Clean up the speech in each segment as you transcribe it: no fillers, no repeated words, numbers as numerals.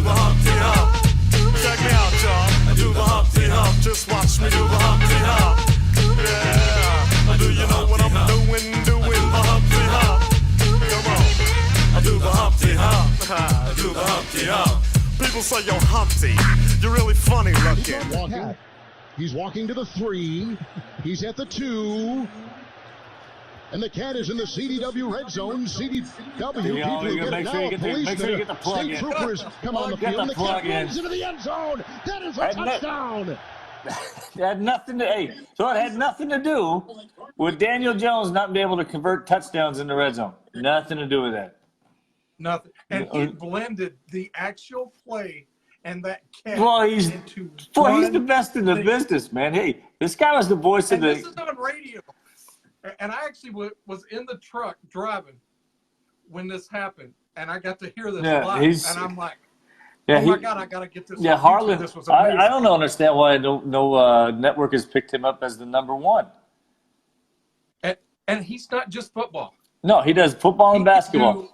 the Humpty Hump. Check me out, y'all. I do the Humpty Hump. Just watch me do the Humpty Hump. Yeah. Do you know what I'm doing? Doing the Humpty Hump. Come on. I do the Humpty Hump. I do the Humpty Hump. People say, yo, Humpty, you're really funny looking. He's walking to the 3. He's at the 2. And the cat is in the CDW red zone. CDW people get it now. Policemen, state troopers come on the field. And the cat moves into the end zone. That is a touchdown. It had nothing to so it had nothing to do with Daniel Jones not being able to convert touchdowns in the red zone. Nothing to do with that. Nothing. And he blended the actual play and that cat he's the best in the business, man. Hey, this guy was the voice of the. This is on radio. And I actually was in the truck driving when this happened, and I got to hear this live, and I'm like, my God, I got to get this. Yeah, Harlan, this was amazing. I don't understand why no network has picked him up as the number 1. And he's not just football. No, he does football and basketball.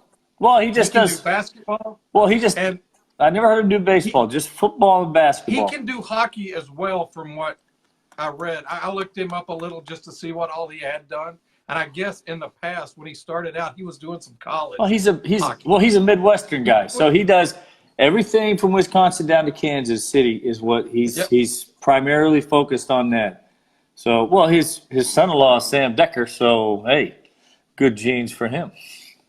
He just does basketball. And I never heard him do baseball, just football and basketball. He can do hockey as well, from what I read. I looked him up a little just to see what all he had done, and I guess in the past when he started out, he was doing some college. He's a Midwestern guy, so he does everything from Wisconsin down to Kansas City is what he's primarily focused on that. So his son-in-law is Sam Decker, so hey, good genes for him.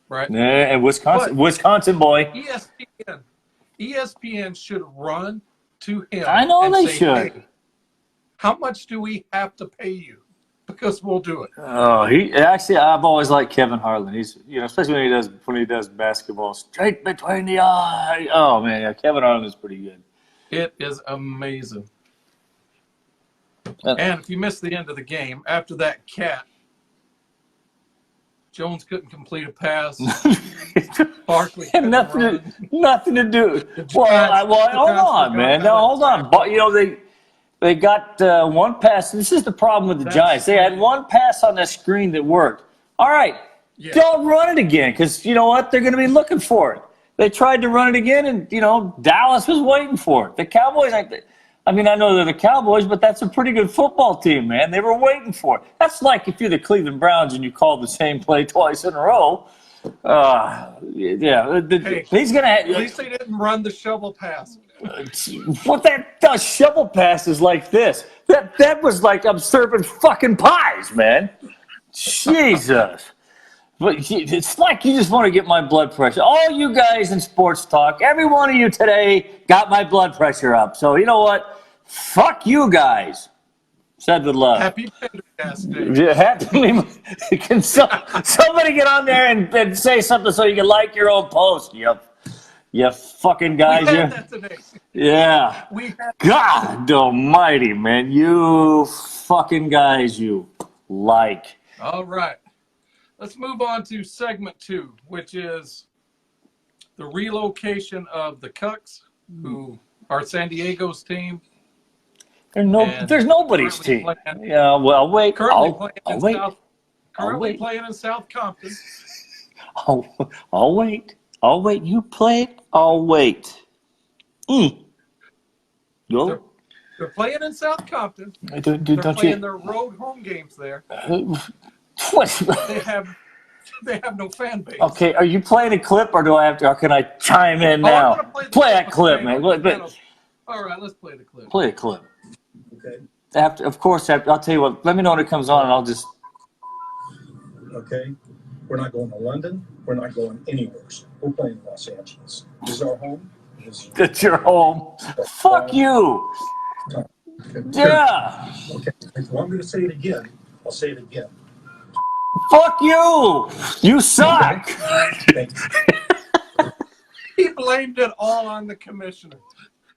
Right. And Wisconsin boy. ESPN should run to him. I know they say, should. Hey, how much do we have to pay you? Because we'll do it. I've always liked Kevin Harlan. He's, especially when he does basketball straight between the eyes. Oh man, yeah, Kevin Harlan is pretty good. It is amazing. And if you missed the end of the game, after that cat, Jones couldn't complete a pass. Barkley had nothing to do. Hold on, man. Now hold on. But they got one pass. This is the problem with the Giants. They had one pass on that screen that worked. All right, don't run it again, because you know what? They're going to be looking for it. They tried to run it again, and Dallas was waiting for it. The Cowboys, I know they're the Cowboys, but that's a pretty good football team, man. They were waiting for it. That's like if you're the Cleveland Browns and you call the same play twice in a row. He's going to. At least they didn't run the shovel pass. What that shovel pass is like this. That was like I'm serving fucking pies, man. Jesus. But it's like you just want to get my blood pressure. All you guys in sports talk, every one of you today got my blood pressure up. So you know what? Fuck you guys. Said with love. Happy Pendergast Day. Yeah, can somebody get on there and say something so you can like your own post? You fucking guys. We had that today. Yeah. God almighty, man. You fucking guys, you like. All right. Let's move on to segment 2, which is the relocation of the Cucks, who are San Diego's team. There's nobody's team. Yeah, well, wait. Currently playing in South Compton. I'll wait. You play it. I'll wait. Go. They're playing in South Compton. They're playing their road home games there. They have no fan base. Okay, are you playing a clip, or can I chime in now? Play that clip, man. All right, let's play the clip. Play a clip. Okay. After, I'll tell you what. Let me know when it comes on, and I'll just. Okay, we're not going to London. We're not going anywhere. We're playing Los Angeles. This is our home. That's your home. Fuck you. Okay. Yeah. Okay. Well, I'm going to say it again. I'll say it again. Fuck you. You suck. Okay. He blamed it all on the commissioner.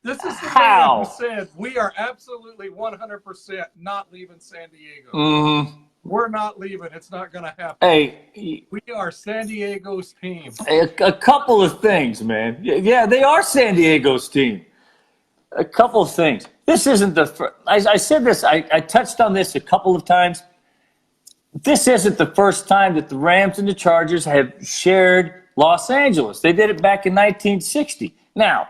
This is the man who said we are absolutely 100% not leaving San Diego. Mm-hmm. We're not leaving. It's not going to happen. Hey, we are San Diego's team. A couple of things, man. Yeah, they are San Diego's team. A couple of things. This isn't the first. I said this. I touched on this a couple of times. This isn't the first time that the Rams and the Chargers have shared Los Angeles. They did it back in 1960. Now,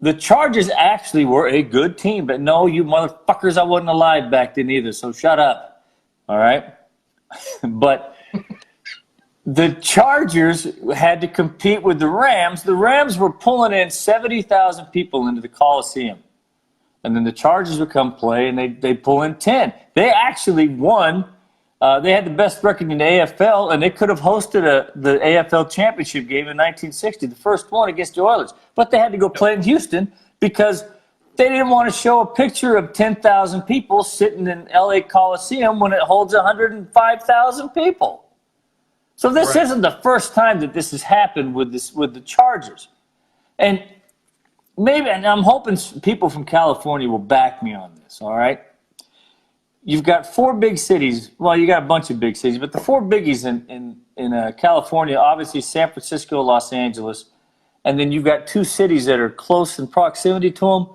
the Chargers actually were a good team, but no, you motherfuckers, I wasn't alive back then either, so shut up. All right? But the Chargers had to compete with the Rams. The Rams were pulling in 70,000 people into the Coliseum. And then the Chargers would come play, and they pull in 10. They actually won. They had the best record in the AFL, and they could have hosted the AFL championship game in 1960, the first one against the Oilers. But they had to go play in Houston because they didn't want to show a picture of 10,000 people sitting in LA Coliseum when it holds 105,000 people. So this isn't the first time that this has happened with the Chargers. And maybe, and I'm hoping people from California will back me on this, all right? You've got 4 big cities. Well, you got a bunch of big cities, but the 4 biggies in California, obviously San Francisco, Los Angeles, and then you've got 2 cities that are close in proximity to them,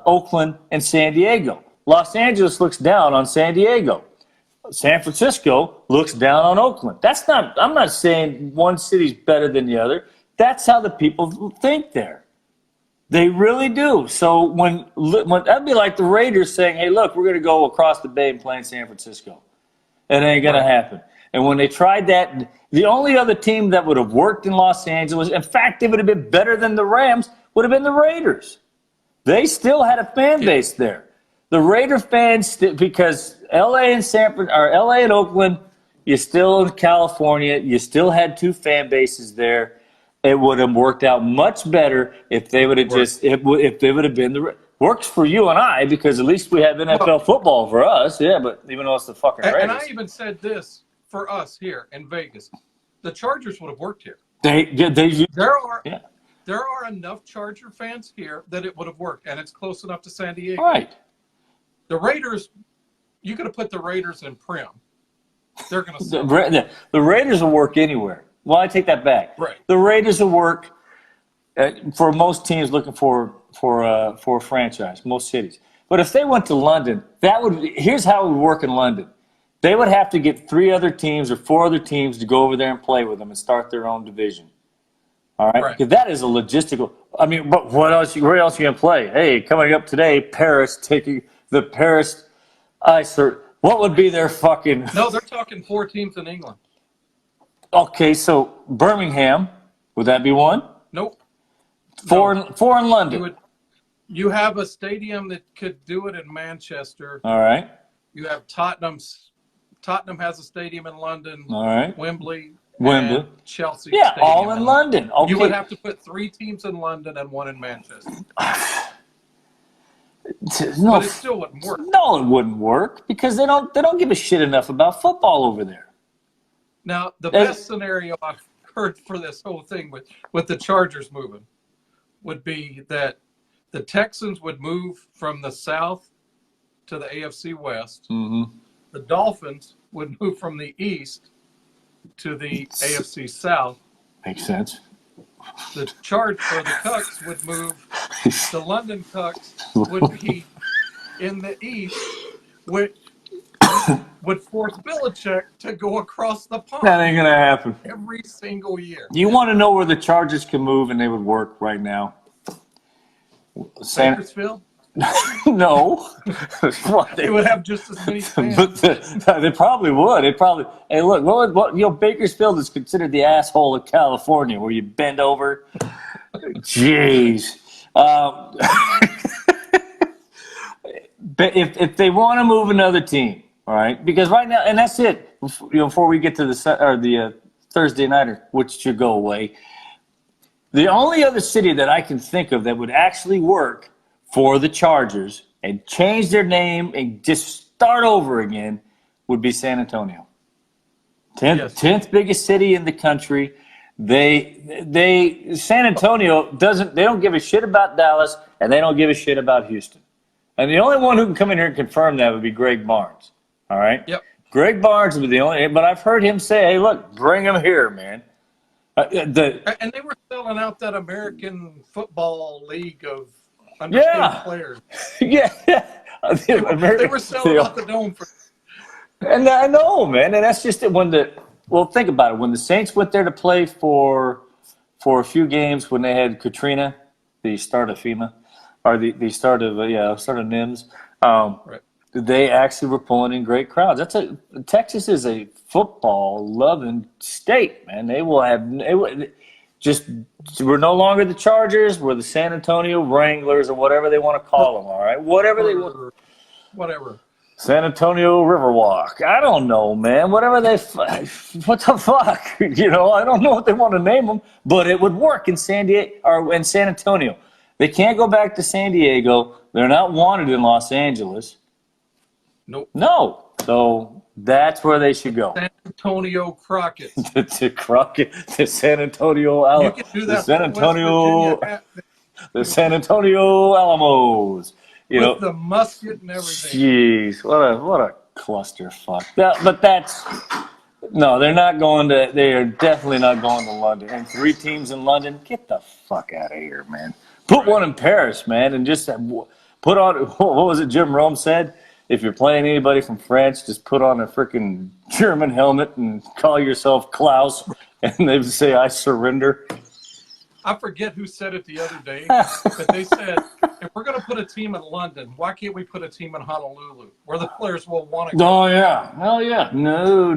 Oakland and San Diego. Los Angeles looks down on San Diego. San Francisco looks down on Oakland. I'm not saying one city's better than the other. That's how the people think there. They really do. So when that'd be like the Raiders saying, hey, look, we're going to go across the bay and play in San Francisco. It ain't going to happen. And when they tried that, the only other team that would have worked in Los Angeles, in fact, they would have been better than the Rams, would have been the Raiders. They still had a fan base there. The Raider fans, because LA and Oakland, you're still in California, you still had 2 fan bases there. It would have worked out much better if they would have if they would have been works for you and I, because at least we have NFL football for us. Yeah, but even though it's the fucking Raiders. And I even said this for us here in Vegas, the Chargers would have worked here. There are enough Charger fans here that it would have worked, and it's close enough to San Diego. Right. The Raiders, you could have put the Raiders in Prim. They're going to the Raiders will work anywhere. Well, I take that back. Right. The Raiders will work for most teams looking for a franchise, most cities. But if they went to London, here's how it would work in London. They would have to get 3 other teams or 4 other teams to go over there and play with them and start their own division. All right? Because that is a logistical. I mean, but where else are you going to play? Hey, coming up today, Paris taking the Paris Ice. What would be their fucking. No, they're talking 4 teams in England. Okay, so Birmingham, would that be one? Nope. 4 in London. You have a stadium that could do it in Manchester. All right. You have Tottenham has a stadium in London. All right. Wembley. Chelsea. Yeah, stadium all in London. Okay. You would have to put 3 teams in London and 1 in Manchester. No, but it still wouldn't work. No, it wouldn't work because they don't give a shit enough about football over there. Now, the best scenario I've heard for this whole thing with the Chargers moving would be that the Texans would move from the South to the AFC West. Mm-hmm. The Dolphins would move from the East to the AFC South. Makes sense. The Cucks would move. The London Cucks would be in the East, which would force Belichick to go across the pond. That ain't gonna happen every single year. You want to know where the Chargers can move and they would work right now? Bakersfield? No. They would have just as many fans. They probably would. Hey, look, Bakersfield is considered the asshole of California, where you bend over. Jeez. But if they want to move another team, all right, because right now, and that's it. Before we get to the Thursday nighter, which should go away, the only other city that I can think of that would actually work for the Chargers and change their name and just start over again would be San Antonio. 10th biggest city in the country. San Antonio don't give a shit about Dallas, and they don't give a shit about Houston. And the only one who can come in here and confirm that would be Greg Barnes. All right? Yep. Greg Barnes would be the only, but I've heard him say, hey, look, bring him here, man. And they were selling out that American Football League of underpaid players. Yeah. They were selling out the dome for. And I know, man. And that's just it. Think about it. When the Saints went there to play for a few games when they had Katrina, the start of FEMA, or the start of NIMS. Right. They actually were pulling in great crowds. Texas is a football loving state, man. We're no longer the Chargers. We're the San Antonio Wranglers or whatever they want to call them. All right, whatever they want. Whatever. San Antonio Riverwalk. I don't know, man. Whatever what the fuck? I don't know what they want to name them, but it would work in San Diego or in San Antonio. They can't go back to San Diego. They're not wanted in Los Angeles. Nope. No. So that's where they should go. San Antonio Crockett's. The San Antonio You can do that. The San Antonio Alamos. With the musket and everything. Jeez, what a clusterfuck. No, they're not going to. They are definitely not going to London. And 3 teams in London, get the fuck out of here, man. Put one in Paris, man, and just put on. What was it Jim Rome said? If you're playing anybody from France, just put on a freaking German helmet and call yourself Klaus, and they would say, "I surrender." I forget who said it the other day, but they said, if we're going to put a team in London, why can't we put a team in Honolulu where the players will want to go? Oh, yeah. Hell yeah. No.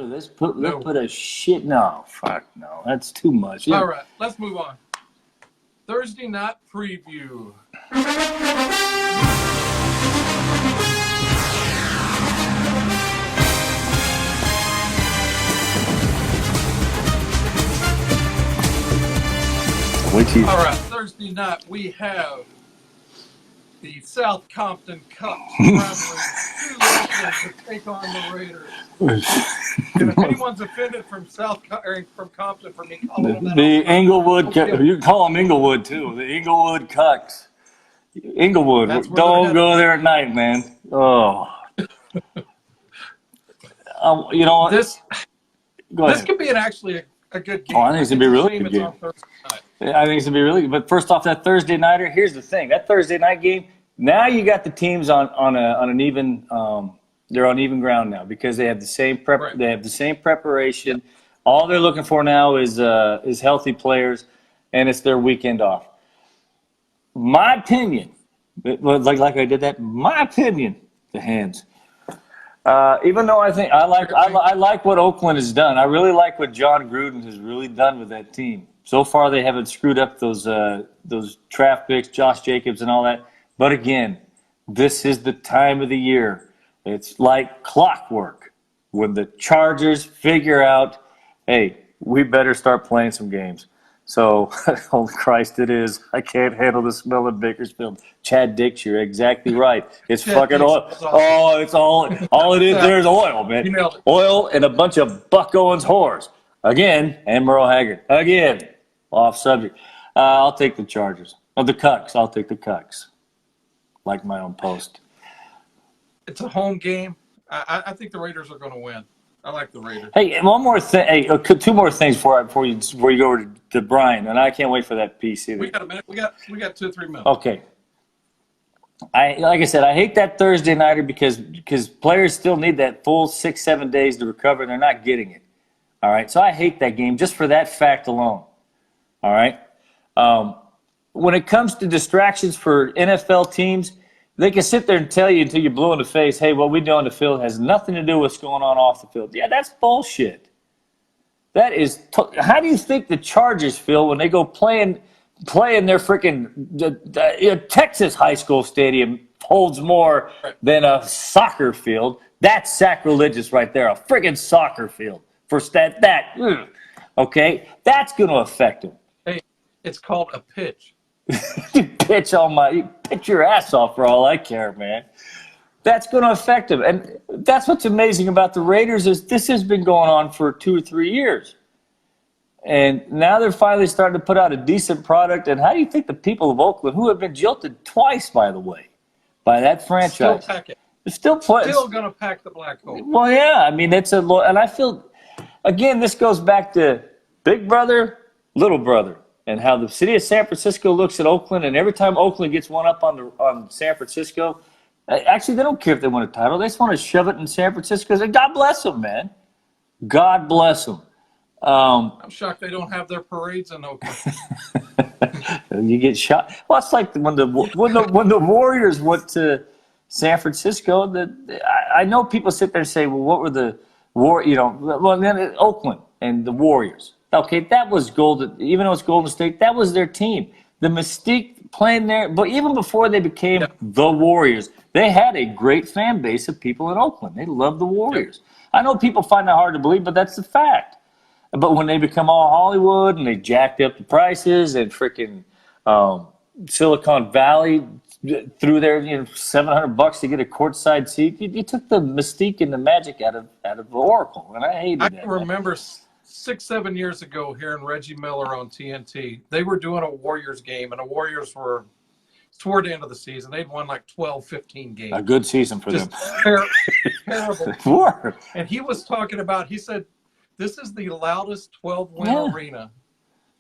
Let's put a shit. No, fuck no. That's too much. All right, let's move on. Thursday night preview. All right, Thursday night we have the South Compton Cup traveling to take on the Raiders. And if anyone's offended from Compton for me calling them that, the Inglewood, you can call them Inglewood too. The Inglewood Cucks. Inglewood, don't go there at night, man. Oh, you know what? This could be actually a good game. Oh, I think it's gonna be a really good game. I think it's gonna be really good. But first off, that Thursday nighter. Here's the thing: that Thursday night game. Now you got the teams on an even. They're on even ground now because they have the same prep. Right. They have the same preparation. Yep. All they're looking for now is healthy players, and it's their weekend off. My opinion, like I did that. My opinion, the hands. Even though I think I like what Oakland has done. I really like what John Gruden has really done with that team. So far, they haven't screwed up those draft picks, Josh Jacobs, and all that. But again, this is the time of the year. It's like clockwork when the Chargers figure out, hey, we better start playing some games. So, oh Christ, it is. I can't handle the smell of Bakersfield. Chad Dix, you're exactly right. It's fucking oil. Oh, it's all it is. There's oil, man. Oil and a bunch of Buck Owens whores. Again, and Merle Haggard. Again, off subject. I'll take the Chargers. Oh, the Cucks. I'll take the Cucks. Like my own post. It's a home game. I think the Raiders are going to win. I like the Raiders. Hey, one more thing. Hey, 2 more things before you go over to Brian, and I can't wait for that piece either. We got a minute. We got 2 or 3 minutes. Okay. Like I said, I hate that Thursday nighter because players still need that full 6-7 days to recover, and they're not getting it. All right, so I hate that game just for that fact alone. All right. When it comes to distractions for NFL teams, they can sit there and tell you until you're blue in the face, hey, what we do on the field has nothing to do with what's going on off the field. Yeah, that's bullshit. That is how do you think the Chargers feel when they go play in their freaking Texas high school stadium holds more than a soccer field? That's sacrilegious right there, a friggin' soccer field. Okay? That's going to affect them. Hey, it's called a pitch. You pitch your ass off for all I care, man. That's going to affect them. And that's what's amazing about the Raiders is this has been going on for 2 or 3 years. And now they're finally starting to put out a decent product. And how do you think the people of Oakland, who have been jilted twice, by the way, by that franchise, still pack it. Still going to pack the black hole. Well, yeah. I mean, and I feel, again, this goes back to big brother, little brother. And how the city of San Francisco looks at Oakland, and every time Oakland gets one up on San Francisco, actually they don't care if they win a title. They just want to shove it in San Francisco. And God bless them, man. God bless them. I'm shocked they don't have their parades in Oakland. You get shot. Well, it's like when the Warriors went to San Francisco. I know people sit there and say, "Well, what were the Well, then Oakland and the Warriors. Okay, that was Golden. Even though it's Golden State, that was their team. The mystique playing there. But even before they became the Warriors, they had a great fan base of people in Oakland. They loved the Warriors. I know people find that hard to believe, but that's the fact. But when they become all Hollywood and they jacked up the prices and freaking Silicon Valley threw their $700 to get a courtside seat, you took the mystique and the magic out of Oracle, and I hated that. I can remember 6-7 years ago hearing Reggie Miller on TNT. They were doing a Warriors game, and the Warriors were toward the end of the season. They'd won like 12, 15 games. A good season for them. Terrible. And he was talking about, he said, this is the loudest 12-win arena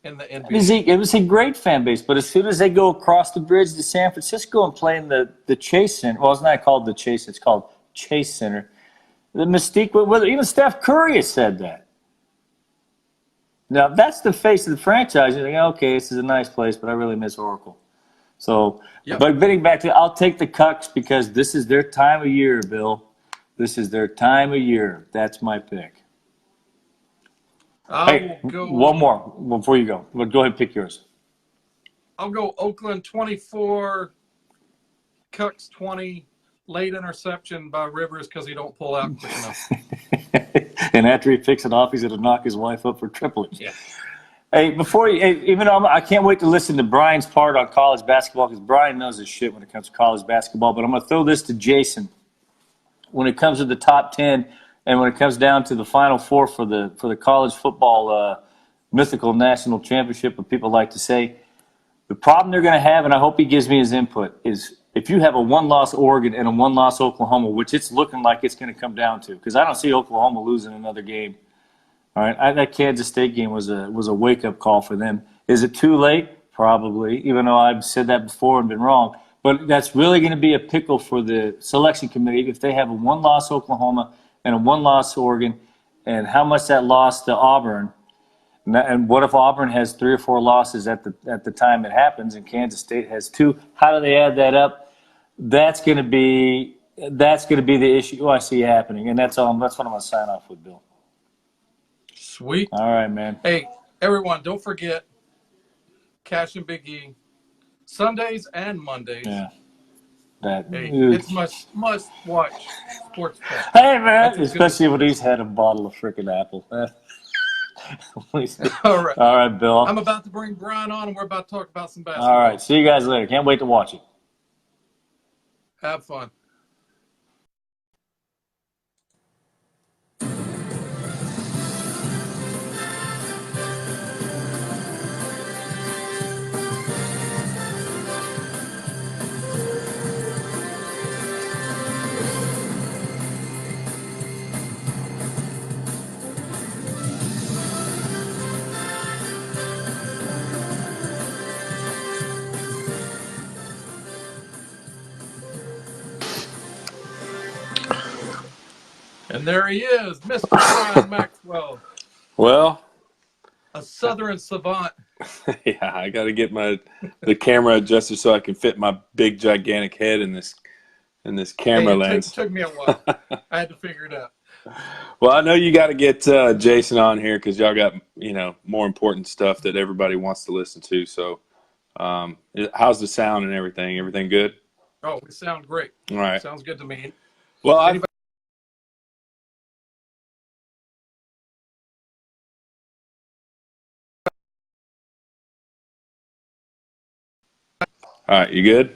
in the NBA. It was a great fan base, but as soon as they go across the bridge to San Francisco and play in the Chase Center, well, it's not called the Chase, it's called Chase Center. The mystique, even Steph Curry has said that. Now, that's the face of the franchise. You're like, okay, this is a nice place, but I really miss Oracle. So, but getting back to, I'll take the Cucks because this is their time of year, Bill. This is their time of year. That's my pick. Hey, one more before you go. Well, go ahead and pick yours. I'll go Oakland 24, Cucks 20, late interception by Rivers because he don't pull out quick enough. And after he picks it off, he's going to knock his wife up for triplets. Yeah. Hey, even though I can't wait to listen to Brian's part on college basketball because Brian knows his shit when it comes to college basketball, but I'm going to throw this to Jason. When it comes to the top 10 and when it comes down to the Final Four for the college football mythical national championship, what people like to say, the problem they're going to have, and I hope he gives me his input, is if you have a one-loss Oregon and a one-loss Oklahoma, which it's looking like it's going to come down to, because I don't see Oklahoma losing another game. All right, that Kansas State game was a wake-up call for them. Is it too late? Probably, even though I've said that before and been wrong. But that's really going to be a pickle for the selection committee if they have a one-loss Oklahoma and a one-loss Oregon, and how much that lost to Auburn. And what if Auburn has 3 or 4 losses at the time it happens, and Kansas State has 2? How do they add that up? That's going to be the issue I see happening, and that's what I'm going to sign off with, Bill. Sweet. All right, man. Hey, everyone, don't forget Cash and Big E, Sundays and Mondays. Yeah. It's must watch sports. Hey, man, especially when he's had a bottle of freaking apple. All right. All right, Bill. I'm about to bring Brian on, and we're about to talk about some basketball. All right. See you guys later. Can't wait to watch it. Have fun. And there he is, Mr. Brian Maxwell. Well, a Southern savant. Yeah, I got to get the camera adjusted so I can fit my big gigantic head in this camera lens. It took me a while. I had to figure it out. Well, I know you got to get Jason on here because y'all got more important stuff that everybody wants to listen to. So, how's the sound and everything? Everything good? Oh, we sound great. All right, sounds good to me. Well, all right, you good?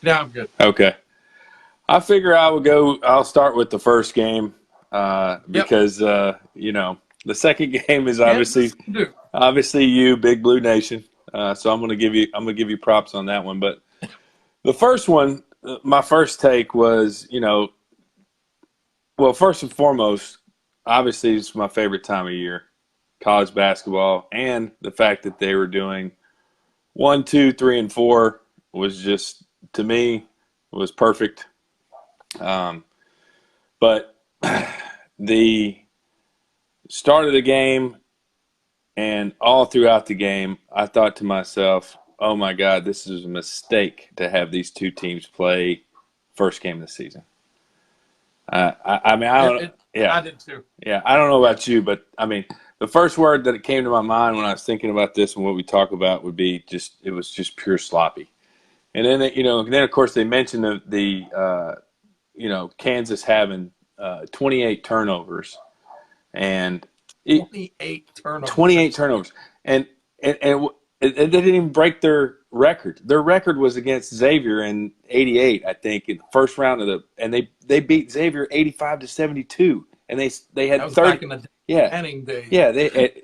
Yeah, I'm good. Okay. I figure I'll start with the first game because, the second game is obviously you, Big Blue Nation. So I'm going to give you props on that one. But the first one, my first take was, well, first and foremost, obviously it's my favorite time of year, college basketball, and the fact that they were doing 1, 2, 3, and 4 was just, to me, was perfect. But the start of the game, And all throughout the game, I thought to myself, oh, my God, this is a mistake to have these two teams play first game of the season. I mean, I don't – yeah. I did too. Yeah, I don't know about you, but, I mean, the first word that came to my mind when I was thinking about this and what we talk about would be just – it was just pure sloppy. And then, then, of course, they mentioned the Kansas having 28 turnovers. And 28 turnovers. 28 turnovers. And they didn't even break their record. Their record was against Xavier in '88, I think, in the first round of and they beat Xavier 85-72, and they had that was 30. Back in the Manning days. Yeah,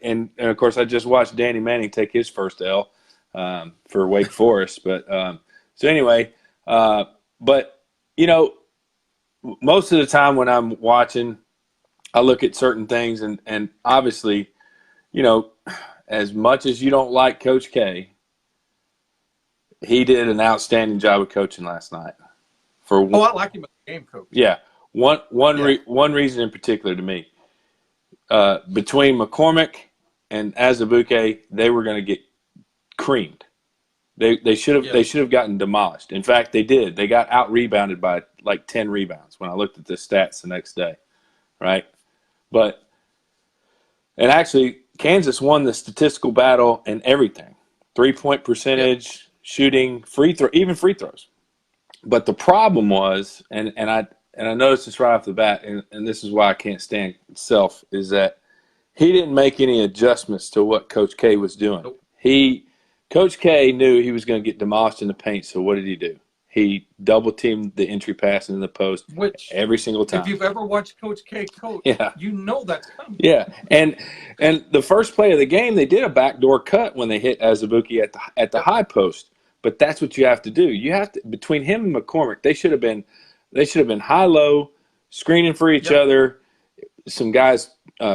and of course I just watched Danny Manning take his first L for Wake Forest, but so anyway, but most of the time when I'm watching, I look at certain things, and obviously, as much as you don't like Coach K, he did an outstanding job of coaching last night. I like him as a game coach. Yeah. One reason in particular to me, between McCormick and Azubuike, they were going to get creamed. They should have gotten demolished. In fact, they did. They got out rebounded by like 10 rebounds when I looked at the stats the next day, right? And actually, Kansas won the statistical battle and everything. 3-point percentage, shooting, even free throws. But the problem was, and I noticed this right off the bat, and this is why I can't stand Self, is that he didn't make any adjustments to what Coach K was doing. Nope. Coach K knew he was going to get demolished in the paint, so what did he do? He double-teamed the entry pass into the post every single time. If you've ever watched Coach K coach, you know that's coming. Yeah, and the first play of the game, they did a backdoor cut when they hit Azubuike at the high post. But that's what you have to do. You have to, between him and McCormick, they should have been high-low, screening for each other. Some guys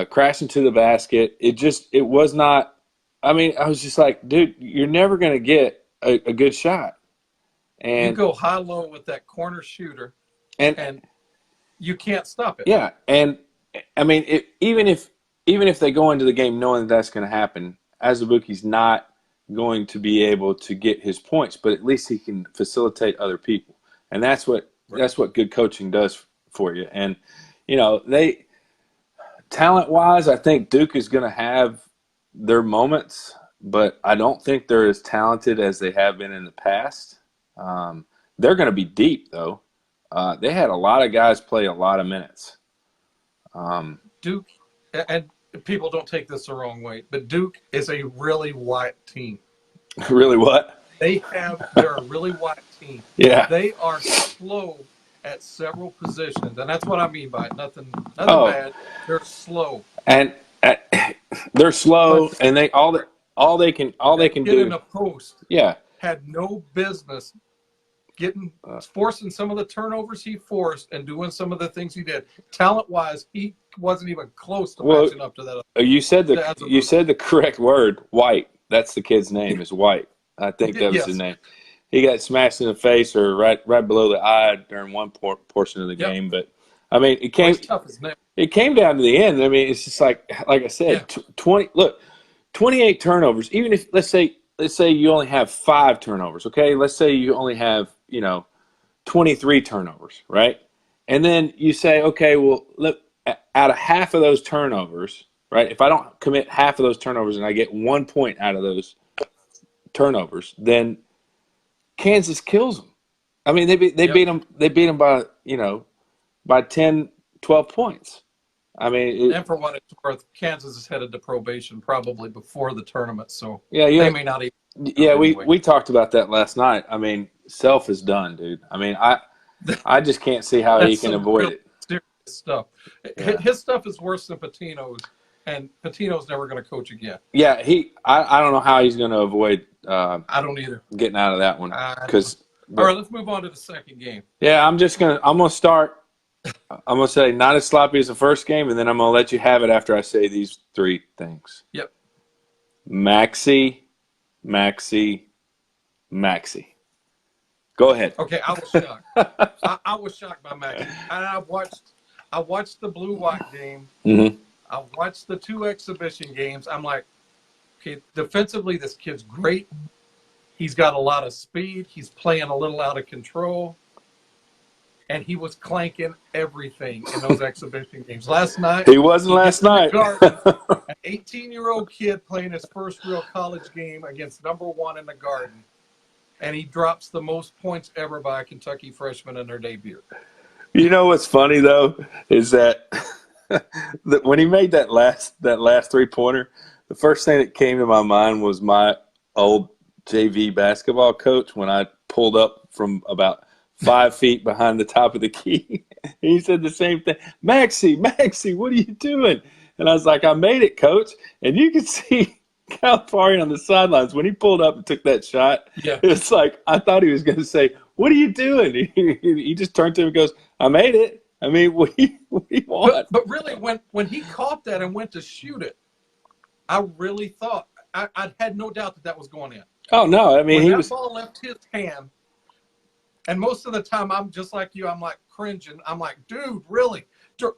crashing to the basket. It was not. I mean, I was just like, dude, you're never going to get a good shot. And you go high-low with that corner shooter, and you can't stop it. Yeah, and I mean, even if they go into the game knowing that's going to happen, Azubuike's not going to be able to get his points, but at least he can facilitate other people, and that's what good coaching does for you. And they talent-wise, I think Duke is going to have their moments, but I don't think they're as talented as they have been in the past. They're going to be deep, though. They had a lot of guys play a lot of minutes. Duke, and people don't take this the wrong way, but Duke is a really white team. Really what? They're a really white team. Yeah. They are slow at several positions, and that's what I mean by it. Nothing bad. They're slow. And they're slow, and all they can do in a post. Yeah. Had no business forcing some of the turnovers he forced and doing some of the things he did. Talent-wise, he wasn't even close to matching up to that. You said the correct word, White. That's the kid's name, is White. I think that was his name. He got smashed in the face or right below the eye during one portion of the game. But I mean, it came down to the end. I mean, it's just like I said, 28 turnovers. Even if let's say you only have 5 turnovers, okay? Let's say you only have 23 turnovers, right? And then you say, okay, well, look, out of half of those turnovers, right? If I don't commit half of those turnovers and I get 1 point out of those turnovers, then Kansas kills them. I mean, they beat them. They beat them by by 10, 12 points. I mean, and for what it's worth, Kansas is headed to probation probably before the tournament, so they may not even. Yeah, we talked about that last night. I mean, Self is done, dude. I mean, I just can't see how he can avoid it. Serious stuff. Yeah. His stuff is worse than Pitino's, and Pitino's never going to coach again. Yeah, I don't know how he's going to avoid. I don't either. Getting out of that one because. All right, let's move on to the second game. Yeah, I'm gonna start. I'm going to say not as sloppy as the first game, and then I'm going to let you have it after I say these 3 things. Yep. Maxey. Go ahead. Okay, I was shocked. I was shocked by Maxey. And I watched the Blue-White game. Mm-hmm. I watched the 2 exhibition games. I'm like, Okay, defensively, this kid's great. He's got a lot of speed. He's playing a little out of control. And he was clanking everything in those exhibition games. Last night, he wasn't last night. Garden, an 18-year-old kid playing his first real college game against number 1 in the Garden. And he drops the most points ever by a Kentucky freshman in their debut. You know what's funny, though, is that when he made that last 3-pointer, the first thing that came to my mind was my old JV basketball coach when I pulled up from about 5 feet behind the top of the key. He said the same thing. Maxie, what are you doing? And I was like, I made it, coach. And you could see Calipari on the sidelines when he pulled up and took that shot. Yeah. It's like I thought he was going to say, what are you doing? He just turned to him and goes, I made it. I mean, what do you want? But really, when he caught that and went to shoot it, I really thought I had no doubt that was going in. Oh no! I mean, when that ball left his hand, and most of the time I'm just like you. I'm like cringing. I'm like, dude, really?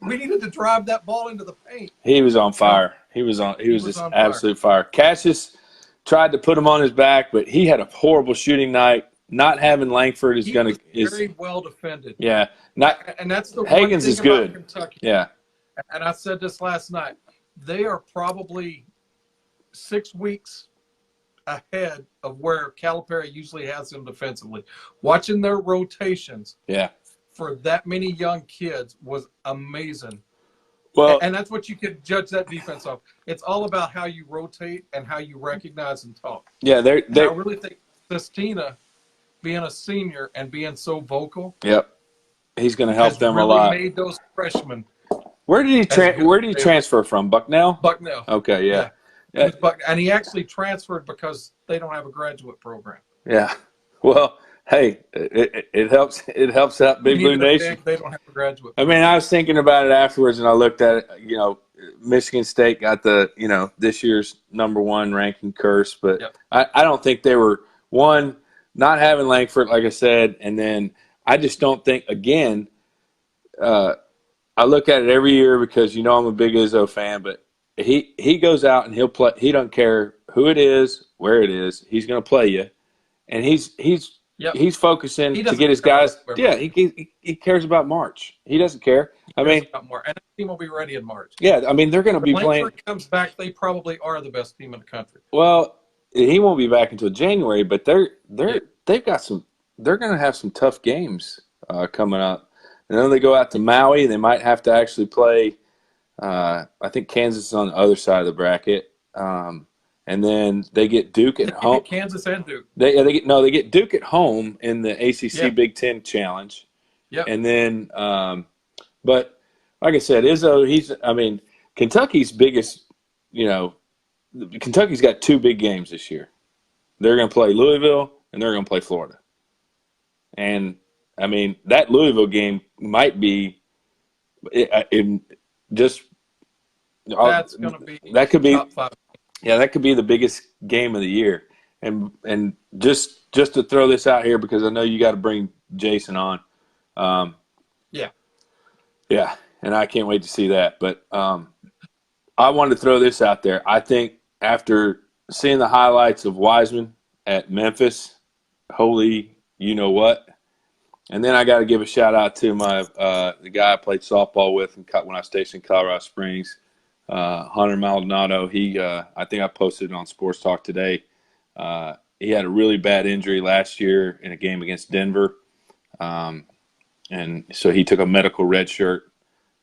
We needed to drive that ball into the paint. He was on fire. He was just on absolute fire. Cassius tried to put him on his back, but he had a horrible shooting night. Not having Langford is going to very well defended. Yeah, and that's the Hagens one thing is good. About Kentucky. Yeah, and I said this last night. They are probably 6 weeks ahead of where Calipari usually has them defensively. Watching their rotations, for that many young kids was amazing. Well, and that's what you could judge that defense off. It's all about how you rotate and how you recognize and talk. Yeah, I really think Sestina, being a senior and being so vocal, he's going to help them really a lot. Made those freshmen. Where did he transfer from? Bucknell. Bucknell. Okay, yeah. And he actually transferred because they don't have a graduate program. Yeah. Well, hey, it helps. It helps out Big Blue Nation. They don't have a graduate. I mean, I was thinking about it afterwards, and I looked at it. You know, Michigan State got the this year's #1 ranking curse, but I don't think they were not having Langford, like I said, and then I just don't think again. I look at it every year because I'm a big Izzo fan, but he goes out and he'll play. He don't care who it is, where it is. He's going to play you, and he's focusing to get his guys. Yeah, he cares about March. He doesn't care. I mean, and the team will be ready in March. Yeah, I mean they're going to be playing. When comes back, they probably are the best team in the country. Well, he won't be back until January, but they've got some. They're going to have some tough games coming up. And then they go out to Maui. They might have to actually play. I think Kansas is on the other side of the bracket, and then they get Duke at home. Kansas and Duke. They get Duke at home in the ACC Big Ten Challenge. Yeah. And then, but like I said, Izzo. Kentucky's biggest. Kentucky's got 2 big games this year. They're going to play Louisville and they're going to play Florida. And that Louisville game might be that's going to be that could be top 5. Yeah, that could be the biggest game of the year. And just to throw this out here because I know you got to bring Jason on. Yeah, and I can't wait to see that. But I wanted to throw this out there. I think after seeing the highlights of Wiseman at Memphis, holy you-know-what. And then I got to give a shout-out to the guy I played softball with when I was stationed in Colorado Springs, Hunter Maldonado. I think I posted it on Sports Talk today. He had a really bad injury last year in a game against Denver. And so he took a medical red shirt.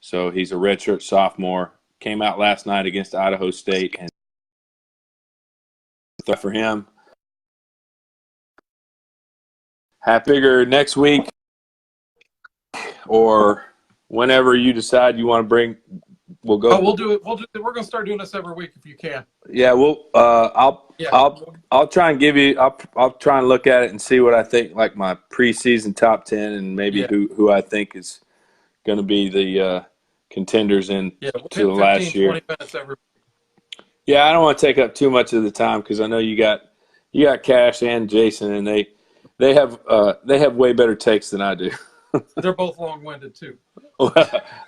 So he's a redshirt sophomore. Came out last night against Idaho State. And for him, figure next week or whenever you decide you want to bring, we'll go. Oh, we'll do it. We're going to start doing this every week if you can. Yeah, I'll try and give you. I'll try and look at it and see what I think, like my preseason top 10, and maybe who I think is going to be the contenders to the last year. 20 minutes every week. Yeah, I don't want to take up too much of the time because I know you got Cash and Jason, and they have way better takes than I do. They're both long-winded too. Well,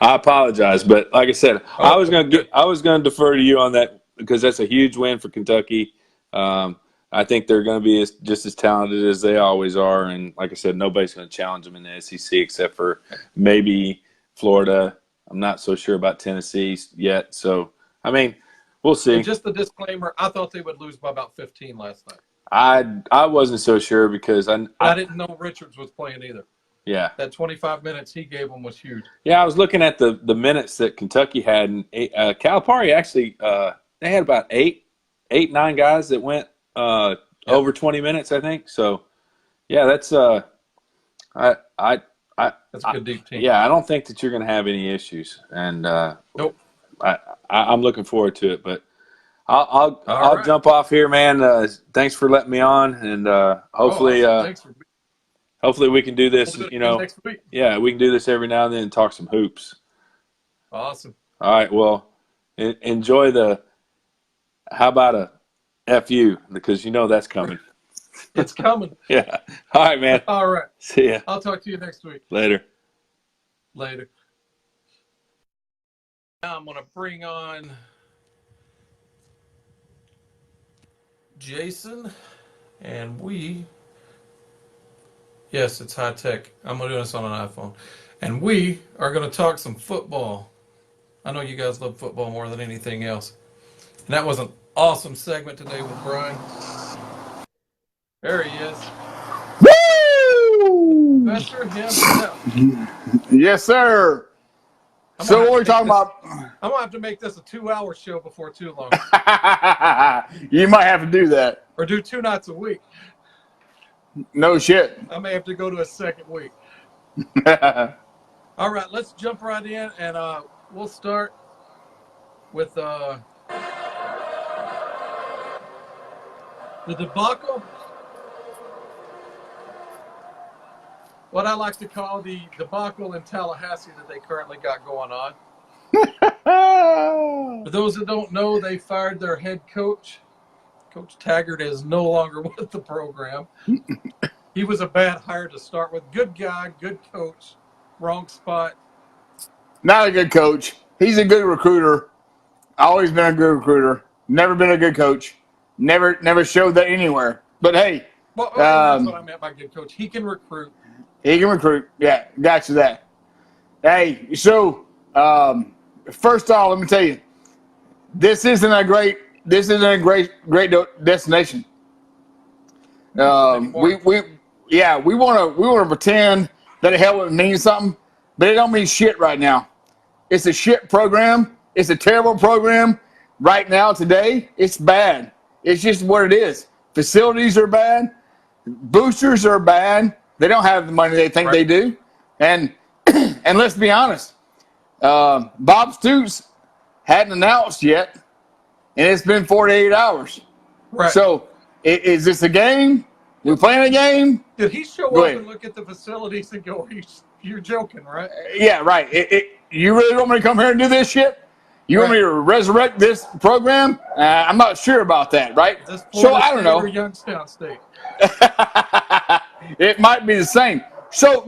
I apologize, but like I said, I was going to defer to you on that because that's a huge win for Kentucky. I think they're going to be just as talented as they always are. And like I said, nobody's going to challenge them in the SEC except for maybe Florida. I'm not so sure about Tennessee yet. So, I mean, we'll see. And just the disclaimer, I thought they would lose by about 15 last night. I wasn't so sure because I didn't know Richards was playing either. Yeah. That 25 minutes he gave them was huge. Yeah, I was looking at the minutes that Kentucky had. And Calipari actually they had about 9 guys that went over 20 minutes, I think. So, yeah, that's that's a good deep team. Yeah, I don't think that you're going to have any issues, and nope. I'm looking forward to it. But I'll jump off here, man. Thanks for letting me on, and hopefully hopefully we can do this. Next week. Yeah, we can do this every now and then and talk some hoops. Awesome. All right. Well, enjoy the. How about a FU? Because that's coming. It's coming. Yeah. All right, man. All right. See ya. I'll talk to you next week. Later. Now I'm going to bring on Jason, and yes, it's high tech. I'm going to do this on an iPhone. And we are going to talk some football. I know you guys love football more than anything else. And that was an awesome segment today with Brian. There he is. Woo! Professor himself. Yes, sir. So what are we talking about? I'm going to have to make this a 2-hour show before too long. You might have to do that. Or do 2 nights a week. No shit. I may have to go to a second week. All right, let's jump right in, and we'll start with the debacle. What I like to call the debacle in Tallahassee that they currently got going on. For those that don't know, they fired their head coach. Coach Taggart is no longer with the program. He was a bad hire to start with. Good guy, good coach, wrong spot. Not a good coach. He's a good recruiter. Always been a good recruiter. Never been a good coach. Never showed that anywhere. But hey. Well, that's what I meant by good coach. He can recruit. He can recruit. Yeah, got you that. Hey, so first off, let me tell you, this isn't a great destination. We want to pretend that hell means something, but it don't mean shit right now. It's a shit program. It's a terrible program right now. Today, it's bad. It's just what it is. Facilities are bad. Boosters are bad. They don't have the money they think they do. And let's be honest, Bob Stoops hadn't announced yet, and it's been 48 hours. Right. So is this a game? We playing a game? Did he show up and look at the facilities and go, you're joking, right? Yeah, right. You really want me to come here and do this shit? You want me to resurrect this program? I'm not sure about that, right? So I don't know. Youngstown State. It might be the same. So,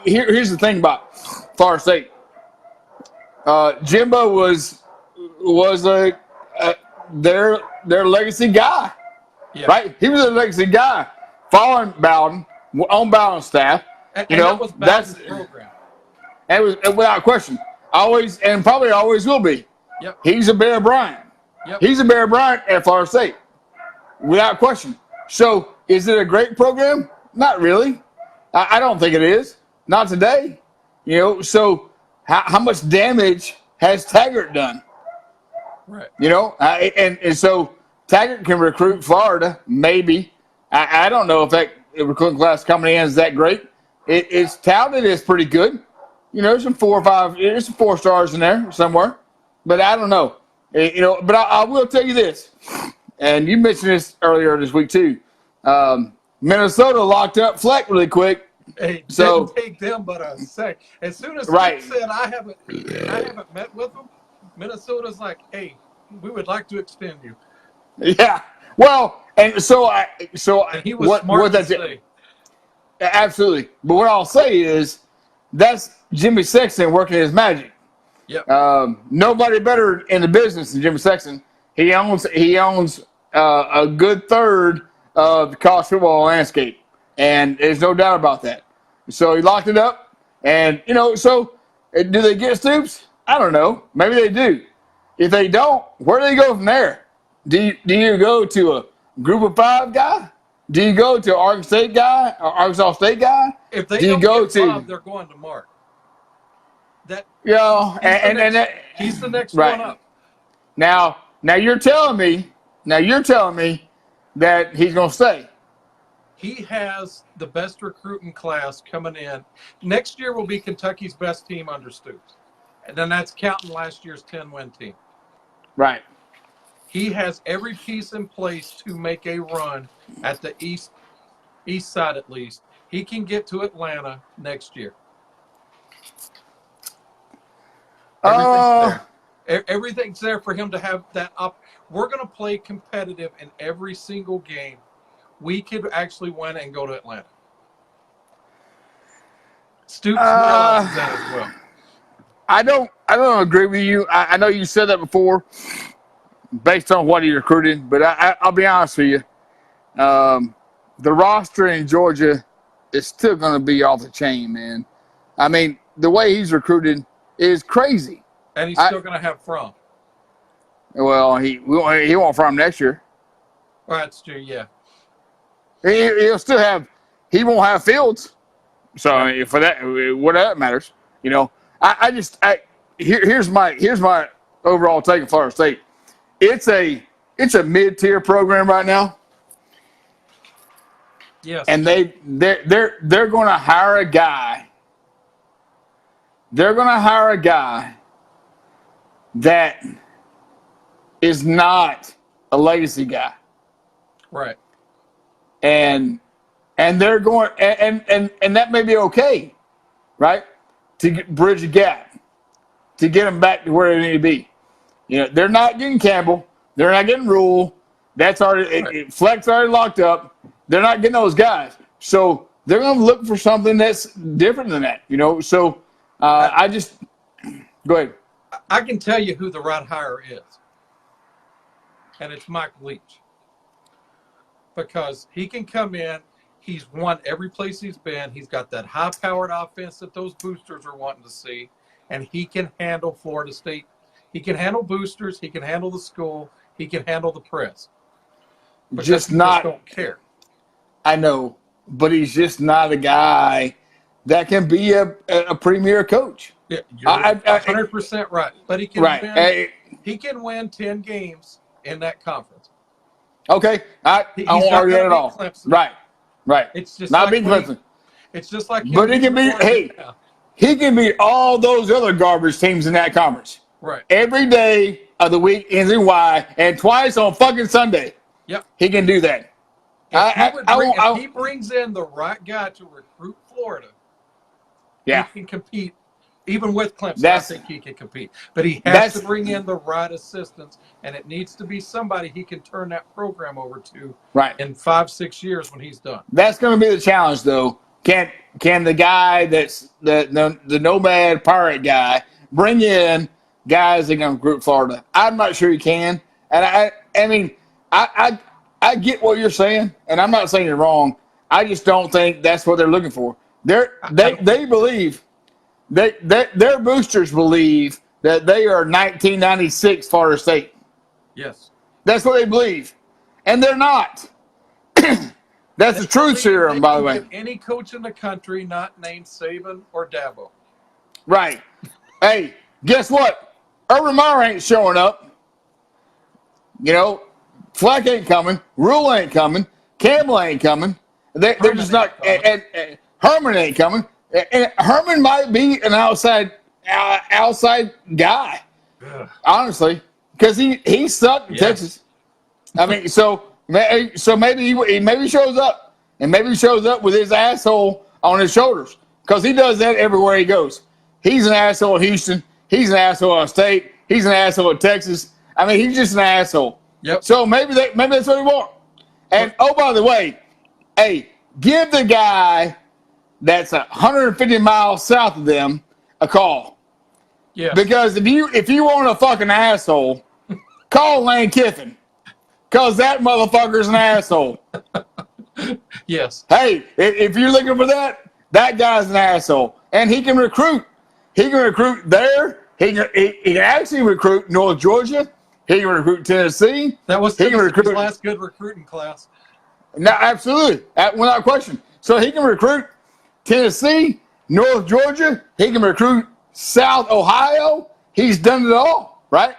here's the thing about Florida State. Jimbo was their legacy guy, right? He was a legacy guy, following Bowden, on Bowden's staff. And that was Bowden's program. And it was without question. Always and probably always will be. Yep. He's a Bear Bryant. Yep. He's a Bear Bryant at Florida State, without question. So, is it a great program? Not really. I don't think it is. Not today. So how much damage has Taggart done? Right. And so Taggart can recruit Florida, maybe. I don't know if that recruiting class coming in is that great. It's touted as pretty good. There's some 4 or 5, there's some 4 stars in there somewhere. But I don't know. But I will tell you this, and you mentioned this earlier this week too. Minnesota locked up Fleck really quick. Hey, so didn't take them but a sec. As soon as he said I haven't met with them, Minnesota's like, hey, we would like to extend you. Yeah. Well, and he was smart to say. Absolutely. But what I'll say is that's Jimmy Sexton working his magic. Yep. Nobody better in the business than Jimmy Sexton. He owns a good third of the college football landscape, and there's no doubt about that. So he locked it up, and so do they get Stoops? I don't know. Maybe they do. If they don't, where do they go from there? Do you go to a Group of 5 guy? Do you go to Arkansas State guy or Arkansas State guy? If they do you don't go get to Bob, they're going to Mark. He's the next right. one up. Now you're telling me that he's going to stay. He has the best recruiting class coming in. Next year will be Kentucky's best team under Stoops. And then that's counting last year's 10-win team. Right. He has every piece in place to make a run at the east side at least. He can get to Atlanta next year. Everything's there. Everything's there for him to have that up. We're going to play competitive in every single game. We could actually win and go to Atlanta. Stoops realizes that as well. I don't agree with you. I know you said that before, based on what he recruited, but I'll be honest with you. The roster in Georgia is still going to be off the chain, man. I mean, the way he's recruited is crazy. And he's still going to have Fromm. Well, he won't Fromm next year. Well, that's true, yeah. He'll still have. He won't have Fields. So I mean, for that, what that matters, Here's my overall take of Florida State. It's a mid-tier program right now. Yes. And they're going to hire a guy. They're going to hire a guy that is not a legacy guy. Right. And they're going and that may be okay, right? To bridge a gap, to get them back to where they need to be. They're not getting Campbell. They're not getting Rule. That's already right. Fleck's already locked up. They're not getting those guys. So they're going to look for something that's different than that. So I just go ahead. I can tell you who the right hire is, and it's Mike Leach, because he can come in. He's won every place he's been. He's got that high-powered offense that those boosters are wanting to see, and he can handle Florida State. He can handle boosters. He can handle the school. He can handle the press. Just don't care. I know, but he's just not a guy that can be a premier coach. Yeah, you're 100% right. But he can win. He can win 10 games in that conference. Okay, I won't argue that at all. Clemson. Right. It's just not like being Clemson. It's just like. But he can beat. He can beat all those other garbage teams in that conference. Right. Every day of the week ends in Y, and twice on fucking Sunday. Yep. He can do that. If he brings in the right guy to recruit Florida, he can compete. Even with Clemson, I think he can compete. But he has to bring in the right assistants, and it needs to be somebody he can turn that program over to in 5-6 years when he's done. That's going to be the challenge, though. Can the guy that's the nomad pirate guy bring in guys that can recruit Florida? I'm not sure he can. And I mean, I get what you're saying, and I'm not saying you're wrong. I just don't think that's what they're looking for. They believe. Their boosters believe that they are 1996 Florida State. Yes. That's what they believe. And they're not. That's the truth serum, by the way. Any coach in the country not named Saban or Dabo. Right. Hey, guess what? Urban Meyer ain't showing up. Fleck ain't coming. Rule ain't coming. Campbell ain't coming. They're just not. And Herman ain't coming. And Herman might be an outside guy, honestly, because he sucked in Texas. I mean, so maybe he shows up, and maybe he shows up with his asshole on his shoulders, because he does that everywhere he goes. He's an asshole in Houston. He's an asshole in State. He's an asshole in Texas. I mean, he's just an asshole. Yep. So maybe that's what he wants. And by the way, hey, give the guy that's 150 miles south of them a call. Yeah. Because if you want a fucking asshole, call Lane Kiffin. Because that motherfucker's an asshole. Yes. Hey, if you're looking for that guy's an asshole. And he can recruit. He can recruit there. He can actually recruit North Georgia. He can recruit Tennessee. That was Tennessee's last good recruiting class. No, absolutely. Without question. So he can recruit Tennessee, North Georgia. He can recruit South Ohio. He's done it all, right?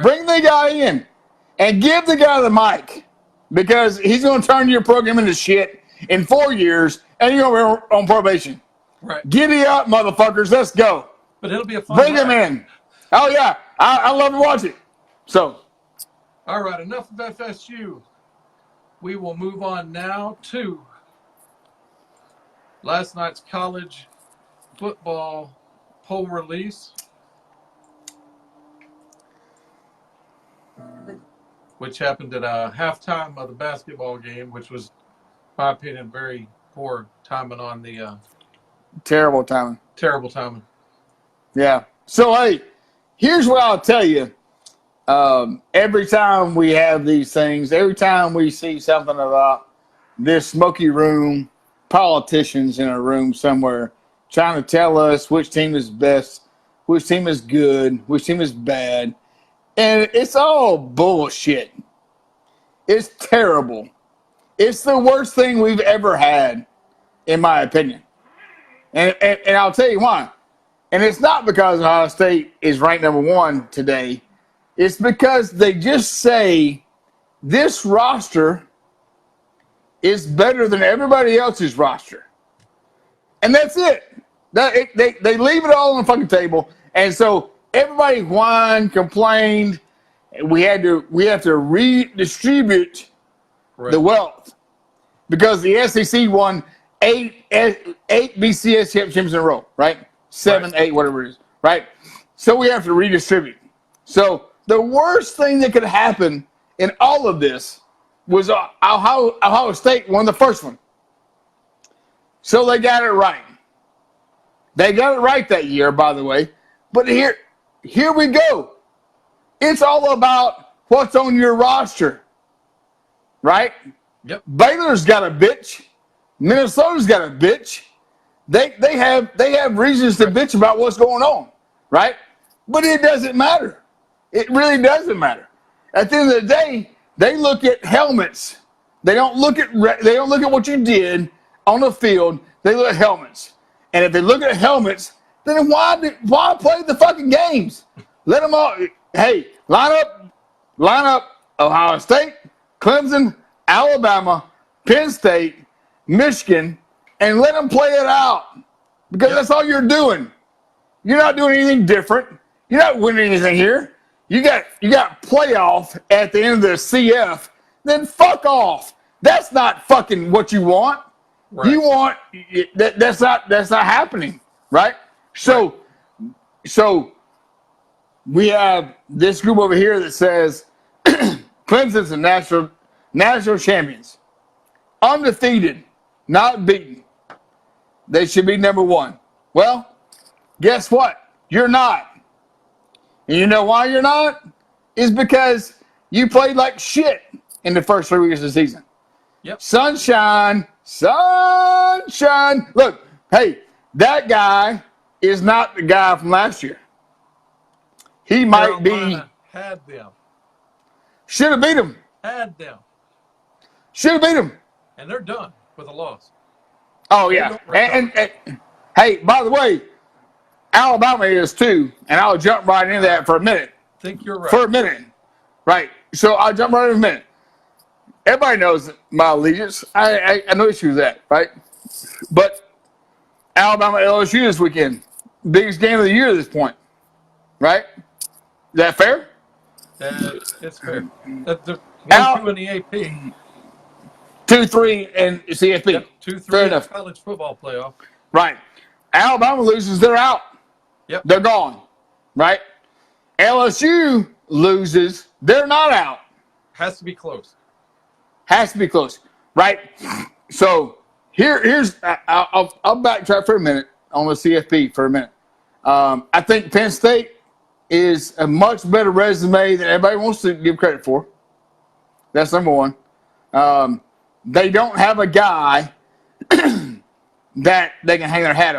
Bring the guy in and give the guy the mic because he's going to turn your program into shit in 4 years and you're going to be on probation. Right. Giddy up, motherfuckers. Let's go. But it'll be a fun Bring him in. Oh, yeah. I love to watch it. So. All right. Enough of FSU. We will move on now to last night's college football poll release, which happened at halftime of the basketball game, which was, in my opinion, very poor timing on the Terrible timing. Terrible timing. Yeah. So, hey, here's what I'll tell you. Every time we have these things, every time we see something about this smoky room, politicians in a room somewhere trying to tell us which team is best, which team is good, which team is bad, and it's all bullshit. It's terrible. It's the worst thing we've ever had, in my opinion. And I'll tell you why. And it's not because Ohio State is ranked number 1 today. It's because they just say this roster is better than everybody else's roster. And that's it. They leave it all on the fucking table. And so everybody whined, complained. We have to redistribute the wealth because the SEC won eight BCS championships in a row, right? 7, 8, whatever it is, right? So we have to redistribute. So the worst thing that could happen in all of this was Ohio State won the first one. So they got it right. They got it right that year, by the way. But here we go. It's all about what's on your roster, right? Yep. Baylor's got a bitch. Minnesota's got a bitch. They have reasons to bitch about what's going on, right? But it doesn't matter. It really doesn't matter. At the end of the day, they look at helmets. They don't look at what you did on the field. They look at helmets. And if they look at helmets, then why play the fucking games? Let them all. Hey, line up. Ohio State, Clemson, Alabama, Penn State, Michigan, and let them play it out because that's all you're doing. You're not doing anything different. You're not winning anything here. You got playoff at the end of the CF. Then fuck off. That's not fucking what you want. Right. You want that's not happening, right? So we have this group over here that says Clemson's the national champions, undefeated, not beaten. They should be number 1. Well, guess what? You're not. And you know why you're not? Is because you played like shit in the first 3 weeks of the season. Yep. Sunshine. Look, hey, that guy is not the guy from last year. He might be. Had them. Should have beat him. Had them. Should have beat him. And they're done with a loss. Oh, yeah. And hey, by the way, Alabama is too, and I'll jump right into that for a minute. I think you're right. For a minute. Right. So I'll jump right in a minute. Everybody knows my allegiance. I no issue with that, right? But Alabama LSU this weekend, biggest game of the year at this point, right? Is that fair? It's fair. The 1-2 in the AP. 2-3 and CFP. Yep, 2-3 fair in enough. College football playoff. Right. Alabama loses, they're out. Yep. They're gone. Right? LSU loses, they're not out. Has to be close. Has to be close. Right? So here's I'll backtrack for a minute on the CFP for a minute. I think Penn State is a much better resume than everybody wants to give credit for. That's number one. They don't have a guy that they can hang their hat on.